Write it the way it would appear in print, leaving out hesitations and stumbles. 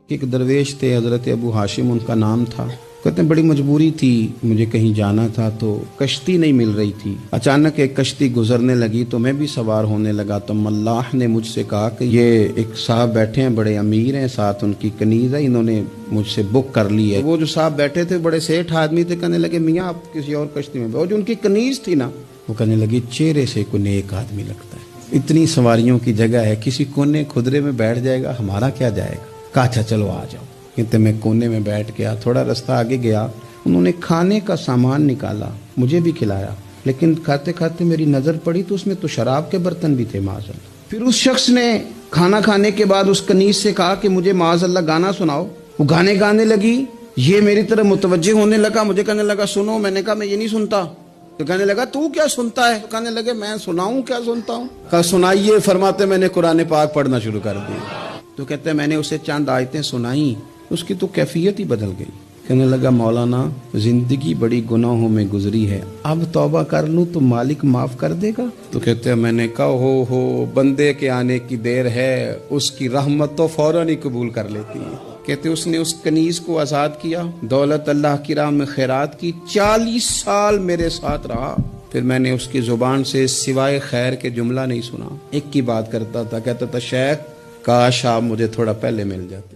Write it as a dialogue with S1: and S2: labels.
S1: ایک درویش تھے حضرت ابو ہاشم ان کا نام تھا. کہتے ہیں بڑی مجبوری تھی, مجھے کہیں جانا تھا تو کشتی نہیں مل رہی تھی. اچانک ایک کشتی گزرنے لگی تو میں بھی سوار ہونے لگا تو ملاح نے مجھ سے کہا کہ یہ ایک صاحب بیٹھے ہیں, بڑے امیر ہیں, ساتھ ان کی کنیز ہے, انہوں نے مجھ سے بک کر لی ہے. وہ جو صاحب بیٹھے تھے بڑے سیٹھ آدمی تھے, کہنے لگے میاں آپ کسی اور کشتی میں بیٹھو. جو ان کی کنیز تھی نا, وہ کہنے لگی چہرے سے کوئی نیک آدمی لگتا ہے, اتنی سواریوں کی جگہ ہے, کسی کونے خدرے میں بیٹھ جائے گا, ہمارا کیا جائے گا. کہا اچھا چلو آ جاؤ. کہتے میں کونے میں بیٹھ گیا, تھوڑا رستہ آگے گیا, انہوں نے کھانے کا سامان نکالا, مجھے بھی کھلایا, لیکن کھاتے کھاتے میری نظر پڑی تو اس میں تو شراب کے برتن بھی تھے معاذ اللہ. پھر اس شخص نے کھانا کھانے کے بعد اس کنیز سے کہا کہ مجھے معاذ اللہ گانا سناؤ. وہ گانے گانے لگی, یہ میری طرف متوجہ ہونے لگا, مجھے کہنے لگا سنو. میں نے کہا میں یہ نہیں سنتا. تو کہنے لگا تو کیا سنتا ہے؟ کہنے لگے میں سناؤں کیا سنتا ہوں. کہا سنائیے. فرماتے میں نے قرآن پاک پڑھنا شروع کر دیا. تو کہتے ہیں میں نے اسے چند آیتیں سنائیں, اس کی تو کیفیت ہی بدل گئی. کہنے لگا مولانا زندگی بڑی گناہوں میں گزری ہے, اب توبہ کر لوں تو مالک معاف کر دے گا. تو کہتے ہیں میں نے کہا ہو بندے کے آنے کی دیر ہے, اس کی رحمت تو فوراً ہی قبول کر لیتی ہے. کہتے اس نے اس کنیز کو آزاد کیا, دولت اللہ کی راہ میں خیرات کی, 40 سال میرے ساتھ رہا. پھر میں نے اس کی زبان سے سوائے خیر کے جملہ نہیں سنا. ایک کی بات کرتا تھا, کہتا تھا شیخ کاش آپ مجھے تھوڑا پہلے مل جاتے.